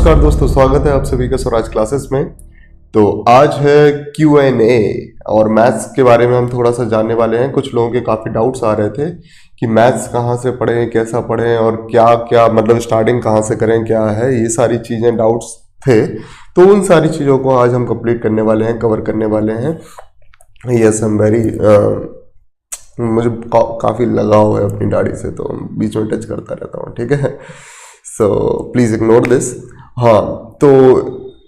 नमस्कार दोस्तों, स्वागत है आप सभी का स्वराज क्लासेस में। तो आज है Q&A और मैथ्स के बारे में हम थोड़ा सा जानने वाले हैं। कुछ लोगों के काफ़ी डाउट्स आ रहे थे कि मैथ्स कहाँ से पढ़ें, कैसा पढ़ें और क्या क्या मतलब स्टार्टिंग कहाँ से करें, क्या है, ये सारी चीज़ें डाउट्स थे। तो उन सारी चीज़ों को आज हम कंप्लीट करने वाले हैं, कवर करने वाले हैं। यस, हम वेरी मुझे काफ़ी लगाव है अपनी दाढ़ी से, तो बीच में टच करता रहता हूँ, ठीक है। So please ignore this. हाँ, तो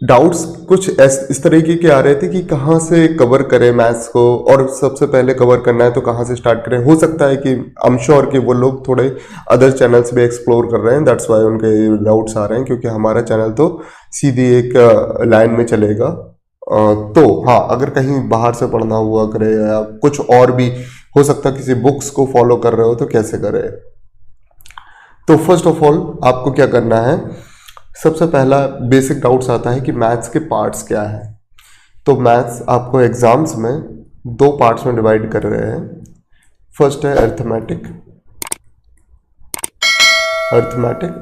डाउट्स कुछ इस तरीके के आ रहे थे कि कहाँ से कवर करें मैथ्स को, और सबसे पहले कवर करना है तो कहाँ से स्टार्ट करें। हो सकता है कि आई एम श्योर कि वो लोग थोड़े अदर चैनल्स भी एक्सप्लोर कर रहे हैं, दैट्स वाई उनके डाउट्स आ रहे हैं, क्योंकि हमारा चैनल तो सीधी एक लाइन में चलेगा। तो हाँ, अगर कहीं बाहर से पढ़ना हुआ करे या कुछ और भी हो सकता है, किसी बुक्स को फॉलो कर रहे हो तो कैसे करें। तो फर्स्ट ऑफ ऑल आपको क्या करना है, सबसे पहला बेसिक डाउट्स आता है कि मैथ्स के पार्ट्स क्या है। तो मैथ्स आपको एग्जाम्स में दो पार्ट्स में डिवाइड कर रहे हैं। फर्स्ट है अर्थमेटिक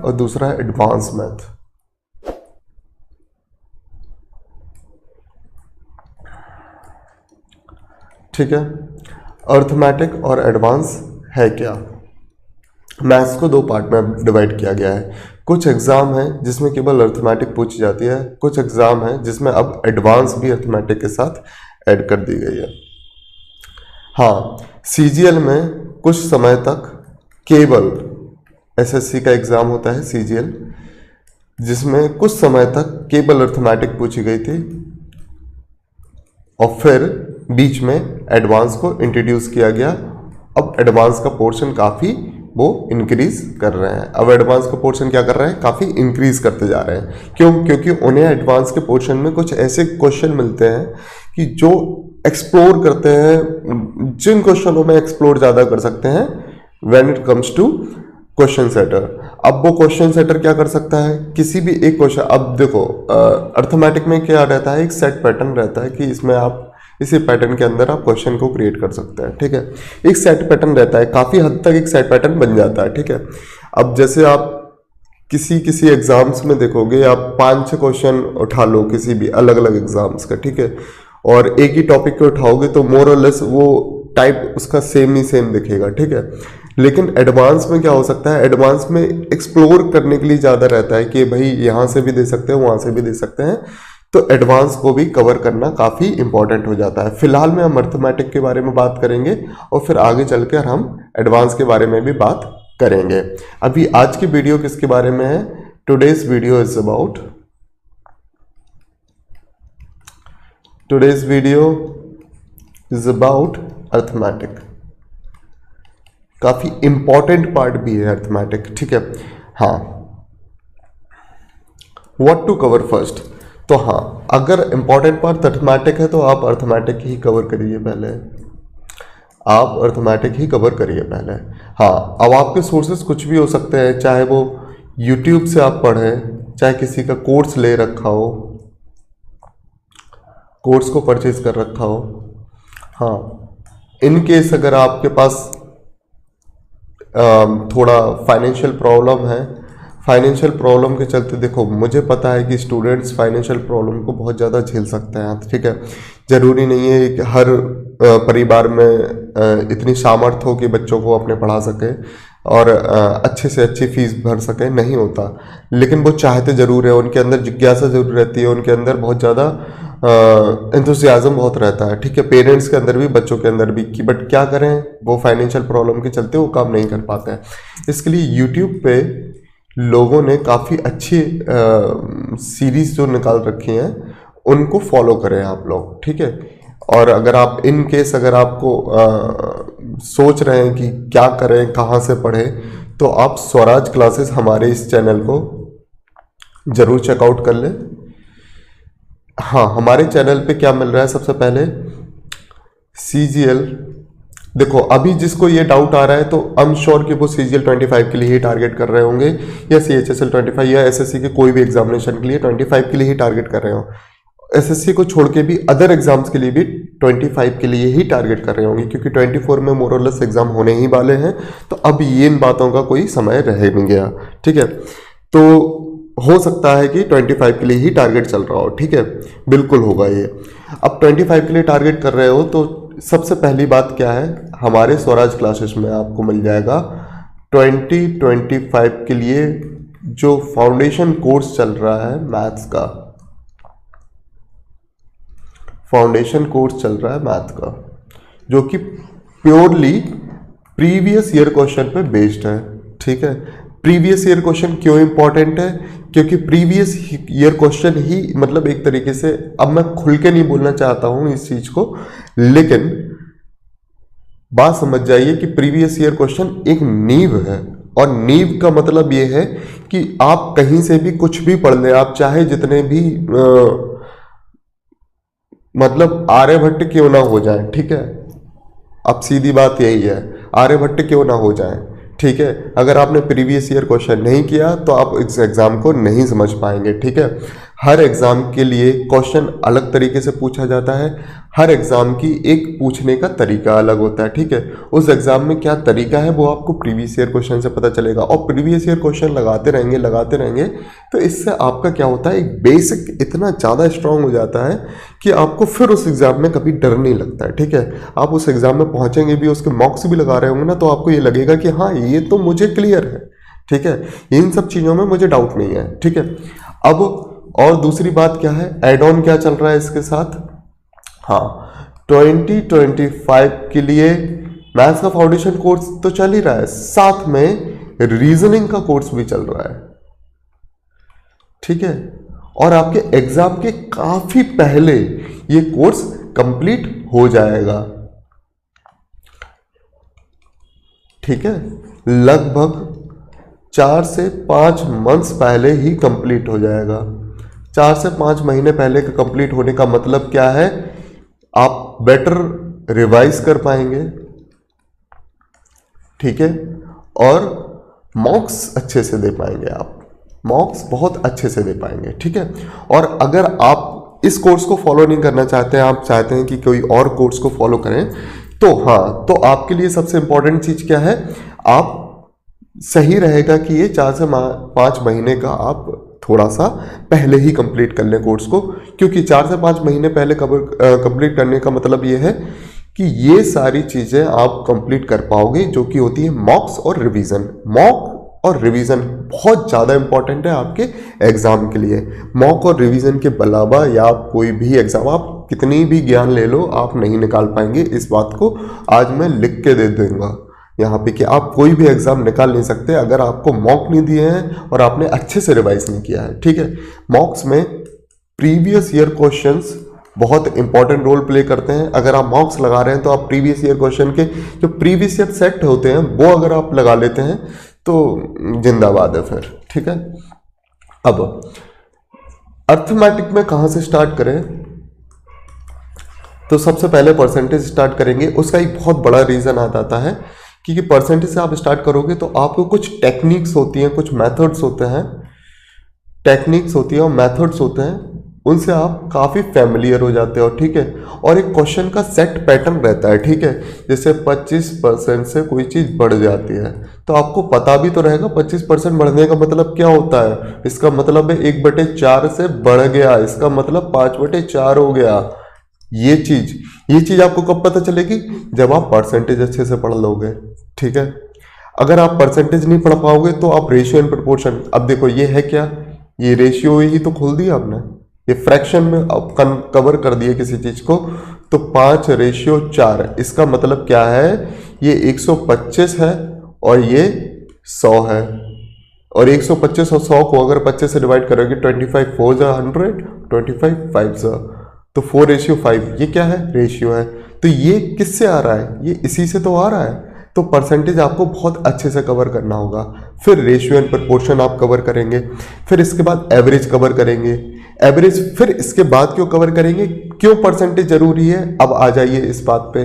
और दूसरा है एडवांस मैथ। ठीक है, अर्थमेटिक और एडवांस है क्या। मैथ्स को दो पार्ट में डिवाइड किया गया है। कुछ एग्जाम है जिसमें केवल अर्थमेटिक पूछी जाती है, कुछ एग्जाम है जिसमें अब एडवांस भी अर्थमेटिक के साथ ऐड कर दी गई है। हाँ, सीजीएल में कुछ समय तक केवल एसएससी का एग्जाम होता है सीजीएल, जिसमें कुछ समय तक केवल अर्थमेटिक पूछी गई थी और फिर बीच में एडवांस को इंट्रोड्यूस किया गया। अब एडवांस का पोर्शन काफ़ी वो इंक्रीज कर रहे हैं। अब एडवांस का पोर्शन क्या कर रहे हैं, काफ़ी इंक्रीज करते जा रहे हैं। क्यों? क्योंकि उन्हें एडवांस के पोर्शन में कुछ ऐसे क्वेश्चन मिलते हैं कि जो एक्सप्लोर करते हैं, जिन क्वेश्चनों में एक्सप्लोर ज़्यादा कर सकते हैं when it comes to question setter. अब वो क्वेश्चन सेटर क्या कर सकता है, किसी भी एक क्वेश्चन। अब देखो, अर्थमेटिक में क्या रहता है, एक सेट पैटर्न रहता है कि इसमें आप इसी पैटर्न के अंदर आप क्वेश्चन को क्रिएट कर सकते हैं। ठीक है, एक सेट पैटर्न रहता है, काफ़ी हद तक एक सेट पैटर्न बन जाता है। ठीक है, अब जैसे आप किसी एग्जाम्स में देखोगे, आप 5-6 क्वेश्चन उठा लो किसी भी अलग अलग एग्जाम्स का, ठीक है, और एक ही टॉपिक को उठाओगे तो मोर और लेस वो टाइप उसका सेम दिखेगा। ठीक है, लेकिन एडवांस में क्या हो सकता है, एडवांस में एक्सप्लोर करने के लिए ज़्यादा रहता है कि भाई यहाँ से भी दे सकते हैं, वहाँ से भी दे सकते हैं, तो एडवांस को भी कवर करना काफ़ी इंपॉर्टेंट हो जाता है। फिलहाल में हम अर्थमेटिक के बारे में बात करेंगे और फिर आगे चलकर हम एडवांस के बारे में भी बात करेंगे। अभी आज की वीडियो किसके बारे में है, today's video is about arithmetic. काफ़ी इंपॉर्टेंट पार्ट भी है अर्थमेटिक। ठीक है, हाँ, व्हाट टू कवर फर्स्ट। तो हाँ, अगर इंपॉर्टेंट पार्ट अर्थमेटिक है तो आप अर्थमेटिक ही कवर करिए पहले, हाँ, अब आपके सोर्सेज कुछ भी हो सकते हैं, चाहे वो यूट्यूब से आप पढ़ें, चाहे किसी का कोर्स ले रखा हो, कोर्स को परचेज कर रखा हो। हाँ, इन केस अगर आपके पास थोड़ा फाइनेंशियल प्रॉब्लम है, फाइनेंशियल प्रॉब्लम के चलते, देखो मुझे पता है कि स्टूडेंट्स फाइनेंशियल प्रॉब्लम को बहुत ज़्यादा झेल सकते हैं। ठीक है, ज़रूरी नहीं है कि हर परिवार में इतनी सामर्थ्य हो कि बच्चों को अपने पढ़ा सके और अच्छे से अच्छी फीस भर सके, नहीं होता, लेकिन वो चाहते ज़रूर है, उनके अंदर जिज्ञासा ज़रूर रहती है, उनके अंदर बहुत ज़्यादा एंथुसियाज्म बहुत रहता है। ठीक है, पेरेंट्स के अंदर भी, बच्चों के अंदर भी, कि बट क्या करें, वो फाइनेंशियल प्रॉब्लम के चलते वो काम नहीं कर पाते हैं। इसके लिए यूट्यूब पे लोगों ने काफ़ी अच्छी सीरीज़ जो निकाल रखी हैं, उनको फॉलो करें आप लोग। ठीक है, और अगर आप इन केस अगर आपको सोच रहे हैं कि क्या करें, कहाँ से पढ़ें, तो आप स्वराज क्लासेस हमारे इस चैनल को ज़रूर चेकआउट कर लें। हाँ, हमारे चैनल पे क्या मिल रहा है, सबसे पहले सीजीएल। देखो, अभी जिसको ये डाउट आ रहा है तो आई एम श्योर कि वो सीजीएल 25 के लिए ही टारगेट कर रहे होंगे, या सीएचएसएल 25 या एसएससी के कोई भी एग्जामिनेशन के लिए 25 के लिए ही टारगेट कर रहे हो। एसएससी को छोड़ के भी अदर एग्जाम्स के लिए भी 25 के लिए ही टारगेट कर रहे होंगे, क्योंकि 24 में मोर और लेस एग्जाम होने ही वाले हैं। तो अब ये इन बातों का कोई समय रह नहीं गया। ठीक है, तो हो सकता है कि 25 के लिए ही टारगेट चल रहा हो, ठीक है, बिल्कुल होगा ये। अब 25 के लिए टारगेट कर रहे हो तो सबसे पहली बात क्या है, हमारे स्वराज क्लासेस में आपको मिल जाएगा 2025 के लिए जो फाउंडेशन कोर्स चल रहा है मैथ्स का, फाउंडेशन कोर्स चल रहा है मैथ का, जो कि प्योरली प्रीवियस ईयर क्वेश्चन पे बेस्ड है, ठीक है। प्रीवियस ईयर क्वेश्चन क्यों इंपॉर्टेंट है, क्योंकि प्रीवियस ईयर क्वेश्चन ही मतलब एक तरीके से, अब मैं खुल के नहीं बोलना चाहता हूं इस चीज को, लेकिन बात समझ जाइए कि प्रीवियस ईयर क्वेश्चन एक नींव है, और नींव का मतलब ये है कि आप कहीं से भी कुछ भी पढ़ लें, आप चाहे जितने भी मतलब आर्यभट्ट क्यों ना हो जाए, ठीक है, अब सीधी बात यही है, आर्यभट्ट क्यों ना हो जाए, ठीक है। अगर आपने प्रीवियस ईयर क्वेश्चन नहीं किया तो आप इस एग्जाम को नहीं समझ पाएंगे, ठीक है। हर एग्जाम के लिए क्वेश्चन अलग तरीके से पूछा जाता है, हर एग्जाम की एक पूछने का तरीका अलग होता है, ठीक है। उस एग्जाम में क्या तरीका है वो आपको प्रीवियस ईयर क्वेश्चन से पता चलेगा, और प्रीवियस ईयर क्वेश्चन लगाते रहेंगे तो इससे आपका क्या होता है, एक बेसिक इतना ज़्यादा स्ट्रांग हो जाता है कि आपको फिर उस एग्जाम में कभी डर नहीं लगता है, ठीक है। आप उस एग्जाम में पहुंचेंगे भी, उसके मॉक्स भी लगा रहे होंगे ना, तो आपको ये लगेगा कि हाँ ये तो मुझे क्लियर है, ठीक है, इन सब चीज़ों में मुझे डाउट नहीं है, ठीक है। अब और दूसरी बात क्या है, एड ऑन क्या चल रहा है इसके साथ, हाँ 2025 के लिए मैथ्स का फाउंडेशन कोर्स तो चल ही रहा है, साथ में रीजनिंग का कोर्स भी चल रहा है, ठीक है। और आपके एग्जाम के काफी पहले ये कोर्स कंप्लीट हो जाएगा, ठीक है, लगभग 4 से 5 मंथ्स पहले ही कंप्लीट हो जाएगा। 4 से 5 महीने पहले का कंप्लीट होने का मतलब क्या है, आप बेटर रिवाइज कर पाएंगे, ठीक है, और मॉक्स अच्छे से दे पाएंगे, आप मॉक्स बहुत अच्छे से दे पाएंगे, ठीक है। और अगर आप इस कोर्स को फॉलो नहीं करना चाहते हैं, आप चाहते हैं कि कोई और कोर्स को फॉलो करें, तो हाँ, तो आपके लिए सबसे इंपॉर्टेंट चीज क्या है, आप सही रहेगा कि ये 4 से 5 महीने का आप थोड़ा सा पहले ही कंप्लीट कर लें कोर्स को, क्योंकि 4 से 5 महीने पहले कंप्लीट करने का मतलब ये है कि ये सारी चीज़ें आप कंप्लीट कर पाओगे, जो कि होती है मॉक्स और रिवीजन। मॉक और रिवीजन बहुत ज़्यादा इंपॉर्टेंट है आपके एग्जाम के लिए। मॉक और रिवीजन के अलावा या कोई भी एग्जाम, आप कितनी भी ज्ञान ले लो, आप नहीं निकाल पाएंगे। इस बात को आज मैं लिख के दे दूंगा यहाँ पे कि आप कोई भी एग्जाम निकाल नहीं सकते अगर आपको मॉक नहीं दिए हैं और आपने अच्छे से रिवाइज नहीं किया है, ठीक है। मॉक्स में प्रीवियस ईयर क्वेश्चंस बहुत इंपॉर्टेंट रोल प्ले करते हैं। अगर आप मॉक्स लगा रहे हैं तो आप प्रीवियस ईयर क्वेश्चन के जो प्रीवियस ईयर सेट होते हैं वो अगर आप लगा लेते हैं तो जिंदाबाद है फिर, ठीक है। अब अर्थमेटिक में कहाँ से स्टार्ट करें, तो सबसे पहले परसेंटेज स्टार्ट करेंगे। उसका एक बहुत बड़ा रीज़न आ जाता है क्योंकि परसेंटेज से आप स्टार्ट करोगे तो आपको कुछ टेक्निक्स होती हैं, कुछ मेथड्स होते हैं, टेक्निक्स होती है और मेथड्स होते हैं, उनसे आप काफ़ी फैमिलियर हो जाते हो, ठीक है। और एक क्वेश्चन का सेट पैटर्न रहता है, ठीक है। जैसे 25% से कोई चीज़ बढ़ जाती है तो आपको पता भी तो रहेगा 25% बढ़ने का मतलब क्या होता है। इसका मतलब है 1/4 से बढ़ गया, इसका मतलब 5/4 हो गया। ये चीज़ आपको कब पता चलेगी, जब आप परसेंटेज अच्छे से पढ़ लोगे, ठीक है। अगर आप परसेंटेज नहीं पढ़ पाओगे तो आप रेशियो एंड प्रोपोर्शन, अब देखो ये है क्या, ये रेशियो ही तो खोल दिया आपने, ये फ्रैक्शन में अब कवर कर दिए किसी चीज को, तो 5/4, इसका मतलब क्या है, ये 125 है और ये 100 है। और 125 और 100 को अगर 25 से डिवाइड करोगे, 25 4 जा 100, 25 5 जा, तो 4/5, ये क्या है, रेशियो है। तो ये किससे आ रहा है, ये इसी से तो आ रहा है। तो परसेंटेज आपको बहुत अच्छे से कवर करना होगा। फिर रेशियो एंड प्रोपोर्शन आप कवर करेंगे, फिर इसके बाद एवरेज कवर करेंगे। एवरेज फिर इसके बाद क्यों कवर करेंगे, क्यों परसेंटेज जरूरी है, अब आ जाइए इस बात पे।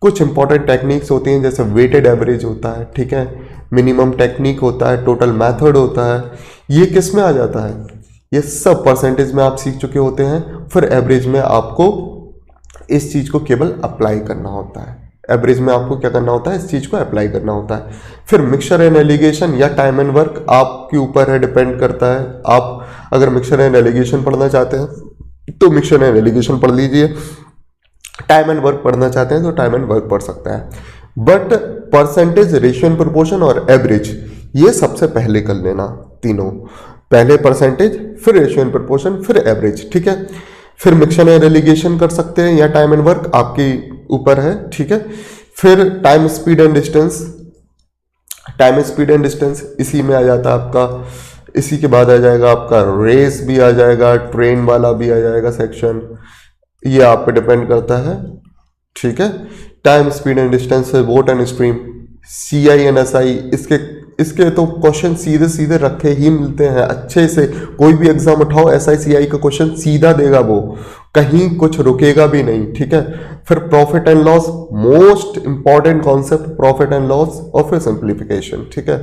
कुछ इंपॉर्टेंट टेक्निक्स होती हैं, जैसे वेटेड एवरेज होता है, ठीक है, मिनिमम टेक्निक होता है, टोटल मेथड होता है। ये किस में आ जाता है, ये सब परसेंटेज में आप सीख चुके होते हैं। फिर एवरेज में आपको इस चीज को केवल अप्लाई करना होता है, एवरेज में आपको क्या करना होता है, इस चीज को अप्लाई करना होता है। फिर मिक्सचर एंड एलिगेशन या टाइम एंड वर्क आपके ऊपर है, डिपेंड करता है। आप अगर मिक्सचर एंड एलिगेशन पढ़ना चाहते हैं तो मिक्सचर एंड एलिगेशन पढ़ लीजिए, टाइम एंड वर्क पढ़ना चाहते हैं तो टाइम एंड वर्क पढ़ सकता है। But percentage, ratio and proportion और एवरेज ये सबसे पहले कर लेना तीनों, पहले परसेंटेज, फिर रेशियो एंड प्रोपोर्शन, फिर एवरेज, ठीक है। फिर मिक्सचर एंड एलिगेशन कर सकते हैं या टाइम एंड वर्क, आपके ऊपर है, ठीक है। फिर time speed and distance, time speed and distance इसी में आ जाता है आपका। इसी के बाद आ जाएगा आपका रेस भी आ जाएगा, ट्रेन वाला भी आ जाएगा सेक्शन, ये आप पे डिपेंड करता है, ठीक है। टाइम स्पीड एंड डिस्टेंस से vote and stream, CI and SI, इसके तो क्वेश्चन सीधे सीधे रखे ही मिलते हैं अच्छे से। कोई भी एग्जाम उठाओ SI CI का क्वेश्चन सीधा देगा वो, कहीं कुछ रुकेगा भी नहीं, ठीक है। फिर profit and loss, most important concept profit and loss, और फिर सिंप्लीफिकेशन, ठीक है,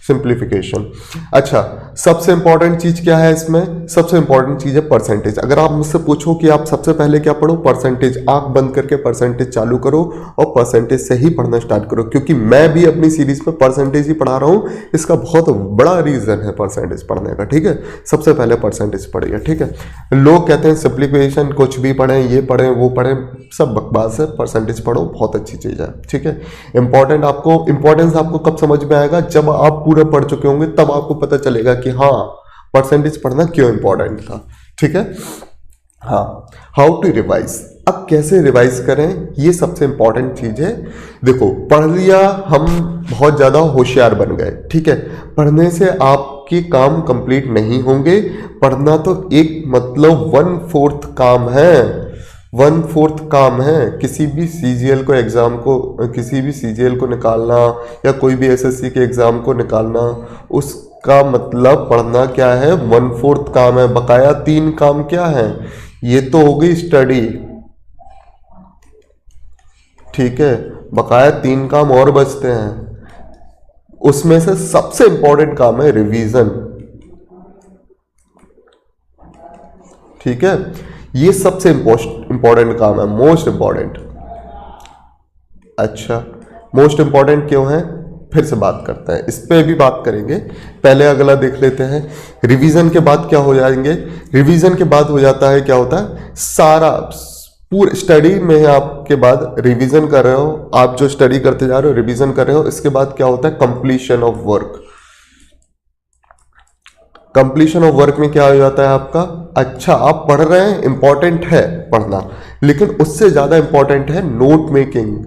सिंप्लीफिकेशन। अच्छा, सबसे इंपॉर्टेंट चीज क्या है इसमें, सबसे इंपॉर्टेंट चीज है परसेंटेज। अगर आप मुझसे पूछो कि आप सबसे पहले क्या पढ़ो, परसेंटेज, आंख बंद करके परसेंटेज चालू करो और परसेंटेज से ही पढ़ना स्टार्ट करो, क्योंकि मैं भी अपनी सीरीज में परसेंटेज ही पढ़ा रहा हूं। इसका बहुत बड़ा रीजन है परसेंटेज पढ़ने का, ठीक है। सबसे पहले परसेंटेज पढ़िए, ठीक है। लोग कहते हैं सिंप्लीफिकेशन कुछ भी पढ़ें, ये पढ़ें वो पढ़ें, सब बकवास है। परसेंटेज पढ़ो, बहुत अच्छी चीज है, ठीक है। इंपॉर्टेंस आपको कब समझ में आएगा, जब आप पूरा पढ़ चुके होंगे, तब आपको पता चलेगा कि हाँ परसेंटेज पढ़ना क्यों इंपॉर्टेंट था, ठीक है। हाँ, हाउ टू रिवाइज, अब कैसे रिवाइज करें, ये सबसे इंपॉर्टेंट चीज है। देखो, पढ़ लिया, हम बहुत ज्यादा होशियार बन गए, ठीक है। पढ़ने से आपके काम कंप्लीट नहीं होंगे। पढ़ना तो एक मतलब 1/4 काम है, 1/4 काम है। किसी भी CGL को एग्जाम को, किसी भी CGL को निकालना या कोई भी SSC के एग्जाम को निकालना, उसका मतलब पढ़ना क्या है, 1/4 काम है। बकाया 3 काम क्या है, ये तो हो गई स्टडी, ठीक है। बकाया 3 काम और बचते हैं, उसमें से सबसे इंपॉर्टेंट काम है रिवीजन, ठीक है। ये सबसे इंपॉर्टेंट काम है, मोस्ट इंपॉर्टेंट। अच्छा, मोस्ट इंपॉर्टेंट क्यों है, फिर से बात करते हैं, इस पे भी बात करेंगे। पहले अगला देख लेते हैं। रिवीजन के बाद क्या हो जाएंगे, रिवीजन के बाद हो जाता है, क्या होता है, सारा पूरे स्टडी में आपके बाद रिवीजन कर रहे हो, आप जो स्टडी करते जा रहे हो रिवीजन कर रहे हो, इसके बाद क्या होता है, completion of work. Completion of work में क्या हो जाता है आपका, अच्छा आप पढ़ रहे हैं, इंपॉर्टेंट है पढ़ना, लेकिन उससे ज्यादा इंपॉर्टेंट है नोट मेकिंग।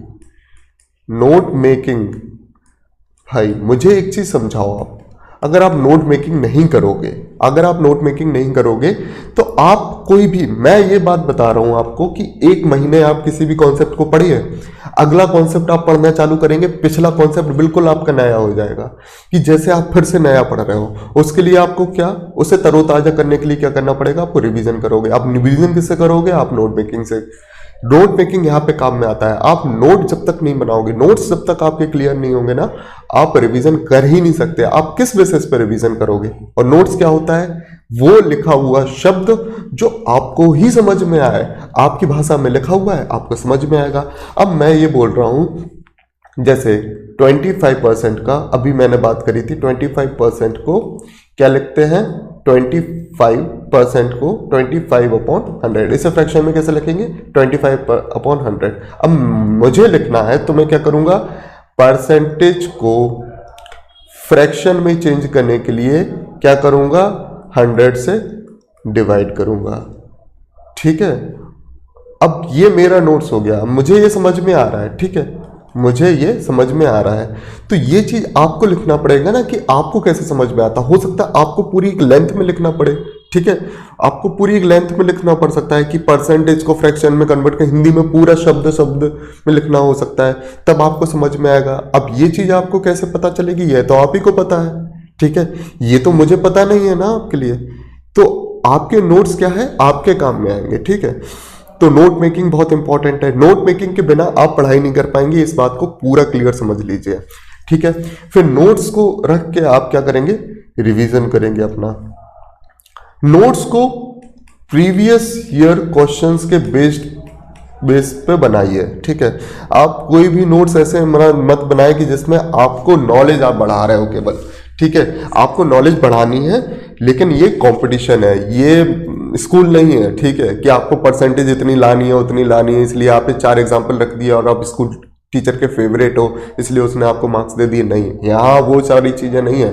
नोट मेकिंग, भाई मुझे एक चीज समझाओ, आप अगर आप नोट मेकिंग नहीं करोगे, अगर आप नोट मेकिंग नहीं करोगे तो आप कोई भी, मैं ये बात बता रहा हूं आपको कि 1 महीने आप किसी भी कॉन्सेप्ट को पढ़िए, अगला कॉन्सेप्ट आप पढ़ना चालू करेंगे, पिछला कॉन्सेप्ट बिल्कुल आपका नया हो जाएगा, कि जैसे आप फिर से नया पढ़ रहे हो। उसके लिए आपको क्या, उसे तरोताजा करने के लिए क्या करना पड़ेगा, आपको रिवीजन करोगे। आप रिवीजन किससे करोगे, आप नोट मेकिंग से। नोट मेकिंग यहाँ पे काम में आता है। आप नोट जब तक नहीं बनाओगे, नोट्स जब तक आपके क्लियर नहीं होंगे ना, आप रिवीजन कर ही नहीं सकते। आप किस बेसिस पे रिवीजन करोगे, और नोट्स क्या होता है, वो लिखा हुआ शब्द जो आपको ही समझ में आए, आपकी भाषा में लिखा हुआ है, आपको समझ में आएगा। अब मैं ये बोल रहा हूं, जैसे 25% का अभी मैंने बात करी थी, 25% को क्या लिखते हैं, 25% को 25/100, इसे फ्रैक्शन में कैसे लिखेंगे, 25/100। अब मुझे लिखना है तो मैं क्या करूंगा, परसेंटेज को फ्रैक्शन में चेंज करने के लिए क्या करूंगा, 100 से डिवाइड करूंगा, ठीक है। अब ये मेरा नोट्स हो गया, मुझे ये समझ में आ रहा है, ठीक है, मुझे ये समझ में आ रहा है। तो ये चीज आपको लिखना पड़ेगा ना, कि आपको कैसे समझ में आता। हो सकता है आपको पूरी एक लेंथ में लिखना पड़े, ठीक है, आपको पूरी एक लेंथ में लिखना पड़ सकता है कि परसेंटेज को फ्रैक्शन में कन्वर्ट कर हिंदी में पूरा शब्द शब्द में लिखना हो सकता है, तब आपको समझ में आएगा। अब ये चीज आपको कैसे पता चलेगी, ये तो आप ही को पता है, ठीक है, ये तो मुझे पता नहीं है ना आपके लिए। तो आपके नोट्स क्या है, आपके काम में आएंगे, ठीक है। तो नोट मेकिंग बहुत इंपॉर्टेंट है। नोट मेकिंग के बिना आप पढ़ाई नहीं कर पाएंगे, इस बात को पूरा क्लियर समझ लीजिए, ठीक है। फिर नोट्स को रख के आप क्या करेंगे, रिवीजन करेंगे अपना। नोट्स को प्रीवियस ईयर क्वेश्चंस के बेस्ड बेस पे बनाइए, ठीक है। आप कोई भी नोट्स ऐसे मत बनाए कि जिसमें आपको नॉलेज आप बढ़ा रहे हो केवल, ठीक है। आपको नॉलेज बढ़ानी है, लेकिन ये कंपटीशन है, ये स्कूल नहीं है, ठीक है, कि आपको परसेंटेज इतनी लानी है उतनी लानी है, इसलिए आपने 4 एग्जाम्पल रख दिया और आप स्कूल टीचर के फेवरेट हो इसलिए उसने आपको मार्क्स दे दिए। नहीं, यहाँ वो सारी चीज़ें नहीं है।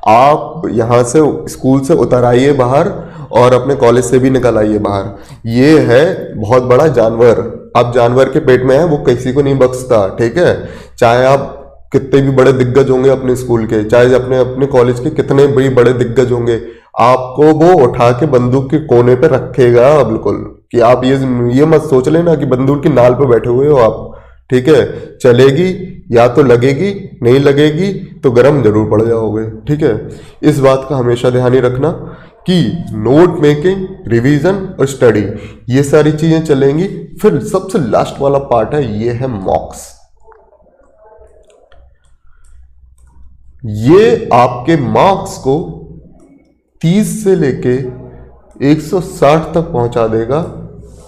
आप यहाँ से स्कूल से उतर आइए बाहर और अपने कॉलेज से भी निकल आइए बाहर। ये है बहुत बड़ा जानवर, आप जानवर के पेट में है, वो किसी को नहीं बख्शता, ठीक है। चाहे आप कितने भी बड़े दिग्गज होंगे अपने स्कूल के, चाहे अपने अपने कॉलेज के कितने भी बड़े दिग्गज होंगे, आपको वो उठा के बंदूक के कोने पे रखेगा बिल्कुल। कि आप ये मत सोच लेना कि बंदूक की नाल पे बैठे हुए हो आप, ठीक है। चलेगी या तो लगेगी, नहीं लगेगी तो गर्म जरूर पड़ जाओगे, ठीक है। इस बात का हमेशा ध्यान ही रखना कि नोट मेकिंग, रिवीजन और स्टडी, ये सारी चीजें चलेंगी। फिर सबसे लास्ट वाला पार्ट है, ये है मॉक्स। ये आपके मार्क्स को 30 से लेके 160 तक पहुंचा देगा,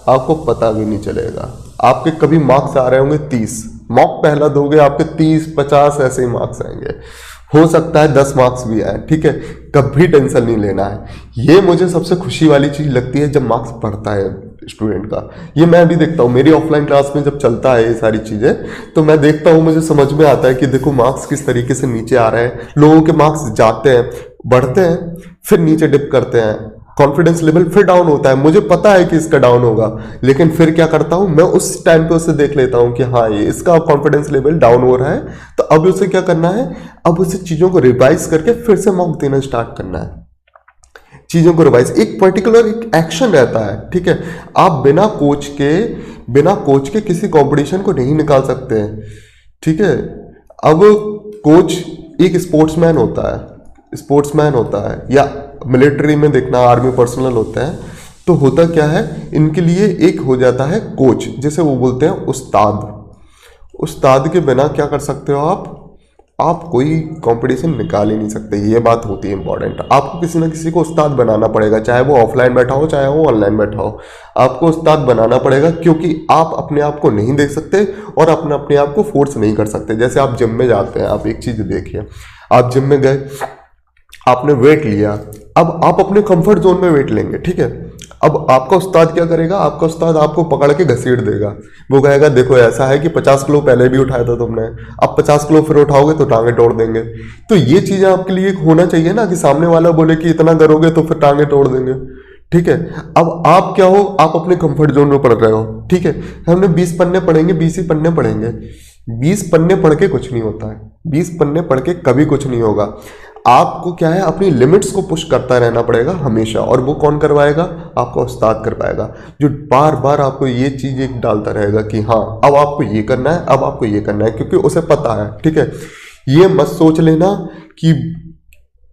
आपको पता भी नहीं चलेगा। आपके कभी मार्क्स आ रहे होंगे 30, मॉक पहला दोगे आपके 30-50 ऐसे ही मार्क्स आएंगे, हो सकता है 10 मार्क्स भी आए, ठीक है। कभी टेंशन नहीं लेना है। ये मुझे सबसे खुशी वाली चीज लगती है जब मार्क्स बढ़ता है स्टूडेंट का। ये मैं भी देखता हूँ, मेरी ऑफलाइन क्लास में जब चलता है ये सारी चीजें, तो मैं देखता हूँ, मुझे समझ में आता है कि देखो मार्क्स किस तरीके से नीचे आ रहे हैं। लोगों के मार्क्स जाते हैं, बढ़ते हैं, फिर नीचे डिप करते हैं, कॉन्फिडेंस लेवल फिर डाउन होता है। मुझे पता है कि इसका डाउन होगा, लेकिन फिर क्या करता हूं मैं, उस टाइम पे उसे देख लेता हूं कि हाँ ये इसका कॉन्फिडेंस लेवल डाउन हो रहा है, तो अब उसे क्या करना है, अब उसे चीजों को रिवाइज करके फिर से मॉक देना स्टार्ट करना है। चीजों को रिवाइज, एक पर्टिकुलर एक एक्शन रहता है, ठीक है। आप बिना कोच के किसी कंपटीशन को नहीं निकाल सकते हैं, ठीक है। अब कोच एक स्पोर्ट्समैन होता है या मिलिट्री में देखना आर्मी पर्सनल होता है, तो होता क्या है, इनके लिए एक हो जाता है कोच, जैसे वो बोलते हैं उस्ताद के बिना क्या कर सकते हो आप कोई कंपटीशन निकाल ही नहीं सकते। ये बात होती है इंपॉर्टेंट। आपको किसी ना किसी को उस्ताद बनाना पड़ेगा, चाहे वो ऑफलाइन बैठा हो चाहे वो ऑनलाइन बैठा हो, आपको उस्ताद बनाना पड़ेगा, क्योंकि आप अपने आप को नहीं देख सकते और अपने आप को फोर्स नहीं कर सकते। जैसे आप जिम में जाते हैं, आप एक चीज देखिए, आप जिम में गए, आपने वेट लिया, अब आप अपने कंफर्ट जोन में वेट लेंगे, ठीक है। अब आपका उस्ताद क्या करेगा, आपका उस्ताद आपको पकड़ के घसीट देगा। वो कहेगा देखो ऐसा है कि 50 किलो पहले भी उठाया था तुमने, अब 50 किलो फिर उठाओगे तो टांगे तोड़ देंगे। तो ये चीजें आपके लिए होना चाहिए ना, कि सामने वाला बोले कि इतना करोगे तो फिर टांगे तोड़ देंगे, ठीक है। अब आप क्या हो, आप अपने कंफर्ट जोन में पढ़ रहे हो, ठीक है। हमने 20 पन्ने पढ़ेंगे, 20 ही पन्ने पढ़ेंगे, 20 पन्ने पढ़ के कुछ नहीं होता है, 20 पन्ने पढ़ के कभी कुछ नहीं होगा। आपको क्या है, अपनी लिमिट्स को पुश करता रहना पड़ेगा हमेशा, और वो कौन करवाएगा, आपका उस्ताद करवाएगा, जो बार बार आपको ये चीज एक डालता रहेगा कि हाँ अब आपको ये करना है, अब आपको ये करना है, क्योंकि उसे पता है, ठीक है। ये मत सोच लेना कि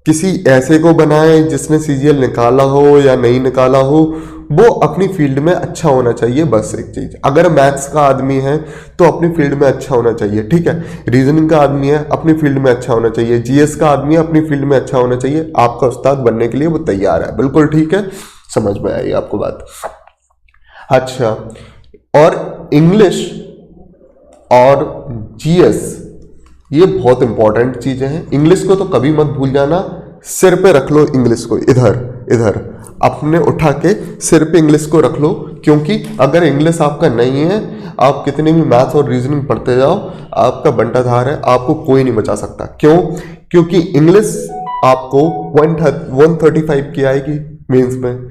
किसी ऐसे को बनाए जिसने सीजीएल निकाला हो या नहीं निकाला हो, वो अपनी फील्ड में अच्छा होना चाहिए। बस एक चीज, अगर मैथ्स का आदमी है तो अपनी फील्ड में अच्छा होना चाहिए, ठीक है। रीजनिंग का आदमी है, अपनी फील्ड में अच्छा होना चाहिए। जीएस का आदमी है, अपनी फील्ड में अच्छा होना चाहिए। आपका उस्ताद बनने के लिए वो तैयार है, बिल्कुल ठीक है। समझ में आई आपको बात? अच्छा, और इंग्लिश और जीएस ये बहुत इंपॉर्टेंट चीजें हैं। इंग्लिश को तो कभी मत भूल जाना, सिर पे रख लो इंग्लिश को, इधर अपने उठा के सिर पे इंग्लिश को रख लो, क्योंकि अगर इंग्लिश आपका नहीं है, आप कितनी भी मैथ्स और रीजनिंग पढ़ते जाओ, आपका बंटाधार है, आपको कोई नहीं बचा सकता। क्यों? क्योंकि इंग्लिश आपको 135 की आएगी मेंस में।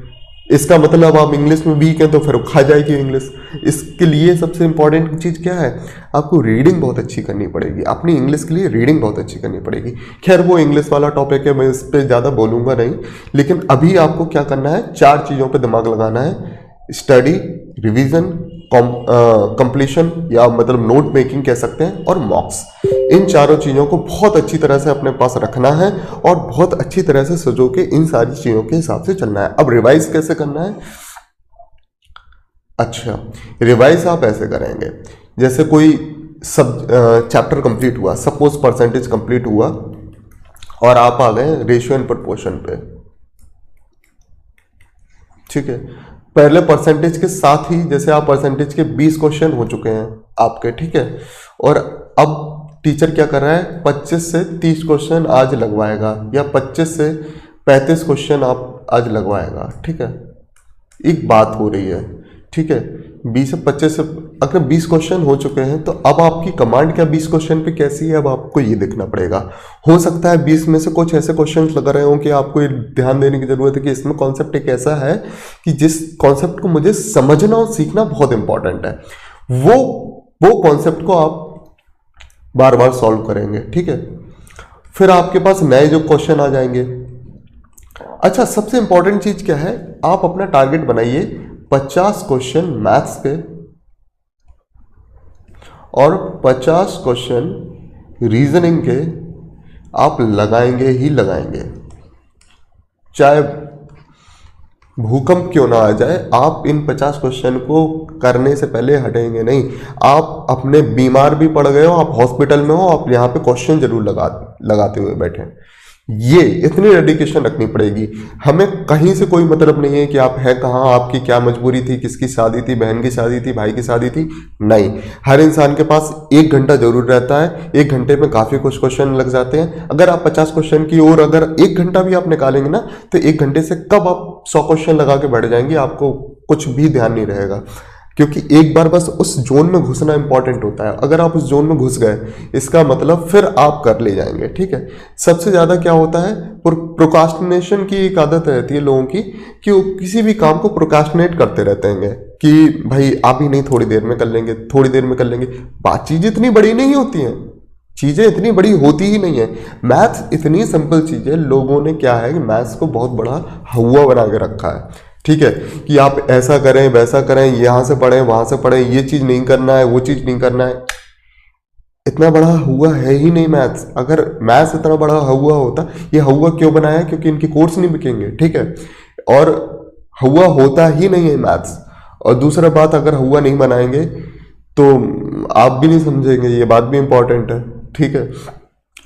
इसका मतलब आप इंग्लिश में वीक हैं तो फिर खा जाएगी इंग्लिश। इसके लिए सबसे इंपॉर्टेंट चीज़ क्या है, आपको रीडिंग बहुत अच्छी करनी पड़ेगी। अपनी इंग्लिश के लिए रीडिंग बहुत अच्छी करनी पड़ेगी। खैर वो इंग्लिश वाला टॉपिक है, मैं इस पर ज़्यादा बोलूँगा नहीं, लेकिन अभी आपको क्या करना है, 4 चीज़ों पे दिमाग लगाना है, स्टडी, रिवीजन, कंप्लीशन या मतलब नोट मेकिंग कह सकते हैं, और मॉक्स। इन चारों चीज़ों को बहुत अच्छी तरह से अपने पास रखना है और बहुत अच्छी तरह से सजो के इन सारी चीज़ों के हिसाब से चलना है। अब रिवाइज कैसे करना है? अच्छा, रिवाइज आप ऐसे करेंगे, जैसे कोई सब चैप्टर कंप्लीट हुआ, सपोज परसेंटेज कंप्लीट हुआ और आप आ गए रेशियो एंड प्रोपोर्शन पे, ठीक है। पहले परसेंटेज के साथ ही जैसे आप परसेंटेज के 20 क्वेश्चन हो चुके हैं आपके, ठीक है, और अब टीचर क्या कर रहा है, 25 से 30 क्वेश्चन आज लगवाएगा या 25 से 35 क्वेश्चन आप आज लगवाएगा, ठीक है, एक बात हो रही है, ठीक है। 20 से 25 से अगर 20 क्वेश्चन हो चुके हैं तो अब आपकी कमांड क्या 20 क्वेश्चन पे कैसी है, अब आपको ये देखना पड़ेगा। हो सकता है 20 में से कुछ ऐसे क्वेश्चन लग रहे हों कि आपको ये ध्यान देने की जरूरत है कि इसमें कॉन्सेप्ट एक ऐसा है कि जिस कॉन्सेप्ट को मुझे समझना और सीखना बहुत इंपॉर्टेंट है, वो कॉन्सेप्ट को आप बार बार सॉल्व करेंगे, ठीक है। फिर आपके पास नए जो क्वेश्चन आ जाएंगे। अच्छा, सबसे इंपॉर्टेंट चीज क्या है, आप अपना टारगेट बनाइए 50 क्वेश्चन मैथ्स के और 50 क्वेश्चन रीजनिंग के आप लगाएंगे ही लगाएंगे, चाहे भूकंप क्यों ना आ जाए। आप इन 50 क्वेश्चन को करने से पहले हटेंगे नहीं। आप अपने बीमार भी पड़ गए हो, आप हॉस्पिटल में हो, आप यहाँ पे क्वेश्चन जरूर लगाते हुए बैठे। ये इतनी डेडिकेशन रखनी पड़ेगी। हमें कहीं से कोई मतलब नहीं है कि आप हैं कहाँ, आपकी क्या मजबूरी थी, किसकी शादी थी, बहन की शादी थी, भाई की शादी थी, नहीं। हर इंसान के पास 1 घंटा जरूर रहता है, 1 घंटे में काफ़ी कुछ क्वेश्चन लग जाते हैं। अगर आप 50 क्वेश्चन की ओर अगर 1 घंटा भी आप निकालेंगे ना, तो 1 घंटे से कब आप 100 क्वेश्चन लगा के बैठ जाएंगे, आपको कुछ भी ध्यान नहीं रहेगा। क्योंकि एक बार बस उस जोन में घुसना इंपॉर्टेंट होता है। अगर आप उस जोन में घुस गए, इसका मतलब फिर आप कर ले जाएंगे, ठीक है। सबसे ज़्यादा क्या होता है, प्रोकास्टिनेशन की एक आदत रहती है लोगों की कि वो किसी भी काम को प्रोकास्टिनेट करते रहते हैं कि भाई अभी नहीं, थोड़ी देर में कर लेंगे, थोड़ी देर में कर लेंगे। बात चीज़ इतनी बड़ी नहीं होती हैं, चीज़ें इतनी बड़ी होती ही नहीं है। मैथ्स इतनी सिंपल चीज़ है, लोगों ने क्या है कि मैथ्स को बहुत बड़ा हवा बना के रखा है, ठीक है, कि आप ऐसा करें वैसा करें, यहाँ से पढ़ें वहाँ से पढ़ें, ये चीज़ नहीं करना है, वो चीज़ नहीं करना है। इतना बड़ा हुआ है ही नहीं मैथ्स। अगर मैथ्स इतना बड़ा हुआ होता, ये हुआ क्यों बनाया, क्योंकि इनके कोर्स नहीं बिकेंगे, ठीक है, और हुआ होता ही नहीं है मैथ्स। और दूसरा बात, अगर हुआ नहीं बनाएंगे तो आप भी नहीं समझेंगे, ये बात भी इंपॉर्टेंट है, ठीक है।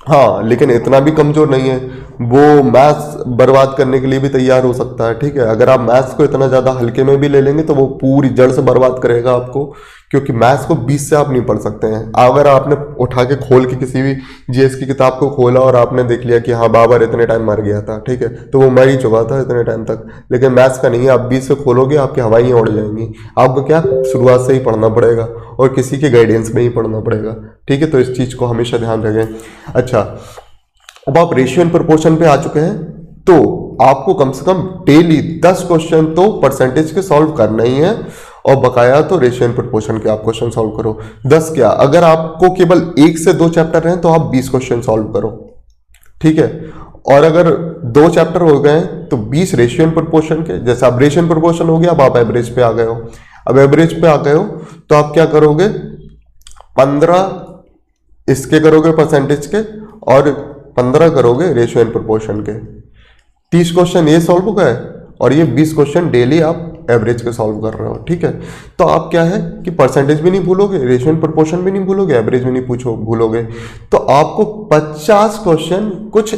हाँ, लेकिन इतना भी कमजोर नहीं है, वो मैथ्स बर्बाद करने के लिए भी तैयार हो सकता है, ठीक है। अगर आप मैथ्स को इतना ज़्यादा हल्के में भी ले लेंगे तो वो पूरी जड़ से बर्बाद करेगा आपको, क्योंकि मैथ्स को 20 से आप नहीं पढ़ सकते हैं। अगर आपने उठा के खोल के किसी भी जीएस की किताब को खोला और आपने देख लिया कि हाँ बाबर इतने टाइम मर गया था, ठीक है, तो वो मर ही चुका था इतने टाइम तक। लेकिन मैथ्स का नहीं है, आप 20 से खोलोगे आपकी हवाइयाँ उड़ जाएंगी। आपको क्या शुरुआत से ही पढ़ना पड़ेगा और किसी के गाइडेंस में ही पढ़ना पड़ेगा, ठीक है। तो इस चीज़ को हमेशा ध्यान रखें। अच्छा, अब आप रेशियो एंड प्रोपोर्शन पे आ चुके हैं, तो आपको कम से कम डेली 10 क्वेश्चन तो परसेंटेज के सॉल्व करना ही है, और बकाया तो रेशियो एंड प्रोपोर्शन के आप क्वेश्चन सॉल्व करो। 10 क्या, अगर आपको केवल 1 से 2 चैप्टर हैं तो आप 20 क्वेश्चन सॉल्व करो, ठीक है। और अगर 2 चैप्टर हो गए तो 20 रेशियो एंड प्रोपोर्शन के। जैसे अब रेशियो एंड प्रोपोर्शन हो गया, अब आप एवरेज पे आ गए हो। अब एवरेज पे आ गए हो तो आप क्या करोगे, 15 इसके करोगे परसेंटेज के और 15 करोगे रेशियो एंड प्रोपोर्शन के। 30 क्वेश्चन ये सॉल्व हो गए और ये 20 क्वेश्चन डेली आप एवरेज के सॉल्व कर रहे हो, ठीक है। तो आप क्या है कि परसेंटेज भी नहीं भूलोगे, रेशियो एंड प्रोपोर्शन भी नहीं भूलोगे, एवरेज भी नहीं भूलोगे। तो आपको 50 क्वेश्चन कुछ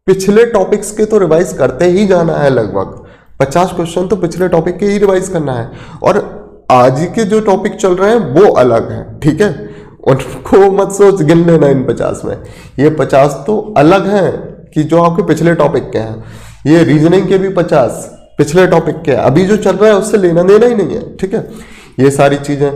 पिछले टॉपिक्स के तो रिवाइज करते ही जाना है। लगभग 50 क्वेश्चन तो पिछले टॉपिक के ही रिवाइज करना है, और आज के जो टॉपिक चल रहे हैं वो अलग है, ठीक है। उनको मत सोच गिन लेना इन 50 में, ये 50 तो अलग हैं कि जो आपके पिछले टॉपिक के हैं। ये रीजनिंग के भी 50 पिछले टॉपिक के हैं, अभी जो चल रहा है उससे लेना देना ही नहीं है, ठीक है। ये सारी चीजें,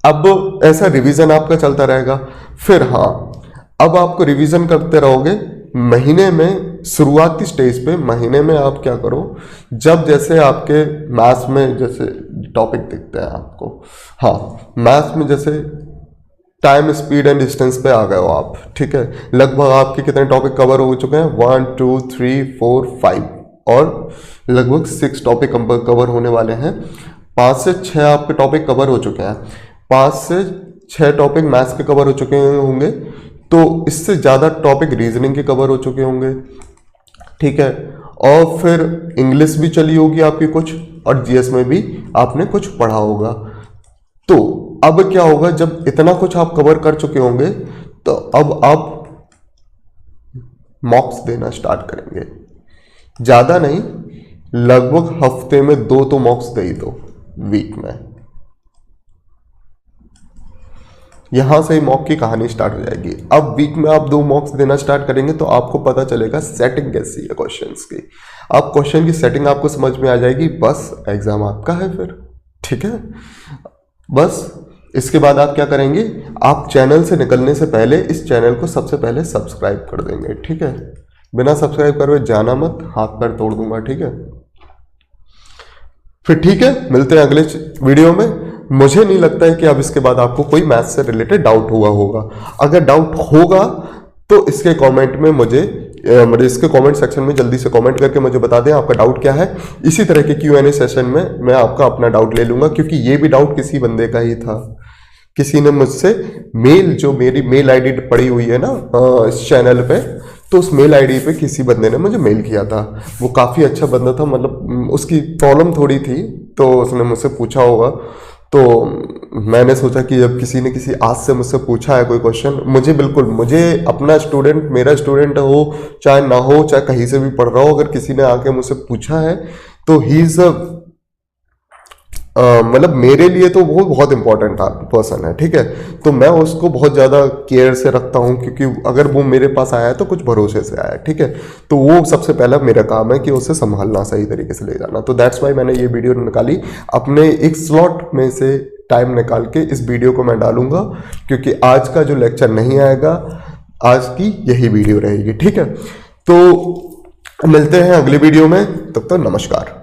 अब ऐसा रिवीजन आपका चलता रहेगा। फिर हाँ, अब आपको रिवीजन करते रहोगे महीने में, शुरुआती स्टेज पे महीने में आप क्या करो, जब जैसे आपके मैथ्स में जैसे टॉपिक दिखते हैं आपको, हाँ मैथ्स में जैसे टाइम, स्पीड एंड डिस्टेंस पे आ गए हो आप, ठीक है। लगभग आपके कितने टॉपिक कवर हो चुके हैं, 1 2 3 4 5, और लगभग 6 टॉपिक कवर होने वाले हैं। 5 से 6 आपके टॉपिक कवर हो चुके हैं, 5 से 6 टॉपिक मैथ्स के कवर हो चुके होंगे, तो इससे ज़्यादा टॉपिक रीजनिंग के कवर हो चुके होंगे, ठीक है। और फिर इंग्लिश भी चली होगी आपकी कुछ, और जीएस में भी आपने कुछ पढ़ा होगा। तो अब क्या होगा, जब इतना कुछ आप कवर कर चुके होंगे तो अब आप मॉक्स देना स्टार्ट करेंगे। ज़्यादा नहीं, लगभग हफ्ते में 2 तो मॉक्स दे ही दो वीक में। यहां से ही मॉक की कहानी स्टार्ट हो जाएगी। अब वीक में आप 2 मॉक्स देना स्टार्ट करेंगे तो आपको पता चलेगा सेटिंग कैसी है क्वेश्चंस की। अब क्वेश्चन की सेटिंग आपको समझ में आ जाएगी, बस एग्जाम आपका है फिर। ठीक है, बस इसके बाद आप क्या करेंगे, आप चैनल से निकलने से पहले इस चैनल को सबसे पहले सब्सक्राइब कर देंगे। ठीक है, बिना सब्सक्राइब करे जाना मत, हाथ पैर तोड़ दूंगा। ठीक है, फिर ठीक है, मिलते हैं अगले वीडियो में। मुझे नहीं लगता है कि अब इसके बाद आपको कोई मैथ्स से रिलेटेड डाउट हुआ होगा। अगर डाउट होगा तो इसके कमेंट में मुझे इसके कमेंट सेक्शन में जल्दी से कमेंट करके मुझे बता दें आपका डाउट क्या है। इसी तरह के Q&A सेशन में मैं आपका अपना डाउट ले लूंगा, क्योंकि ये भी डाउट किसी बंदे का ही था। किसी ने मुझसे जो मेरी मेल आईडी पड़ी हुई है ना इस चैनल पे, तो उस मेल आईडी पे किसी बंदे ने मुझे मेल किया था। वो काफ़ी अच्छा बंदा था, मतलब उसकी प्रॉब्लम थोड़ी थी, तो उसने मुझसे पूछा होगा। तो मैंने सोचा कि जब किसी ने किसी आज से मुझसे पूछा है कोई क्वेश्चन, मुझे अपना स्टूडेंट, मेरा स्टूडेंट हो चाहे ना हो, चाहे कहीं से भी पढ़ रहा हो, अगर किसी ने आके मुझसे पूछा है तो ही इज मतलब मेरे लिए तो वो बहुत इंपॉर्टेंट पर्सन है। ठीक है, तो मैं उसको बहुत ज़्यादा केयर से रखता हूँ, क्योंकि अगर वो मेरे पास आया है तो कुछ भरोसे से आया है। ठीक है, तो वो सबसे पहला मेरा काम है कि उसे संभालना, सही तरीके से ले जाना। तो दैट्स वाई मैंने ये वीडियो निकाली, अपने एक स्लॉट में से टाइम निकाल के इस वीडियो को मैं डालूंगा, क्योंकि आज का जो लेक्चर नहीं आएगा, आज की यही वीडियो रहेगी। ठीक है, तो मिलते हैं अगली वीडियो में, तब तक नमस्कार।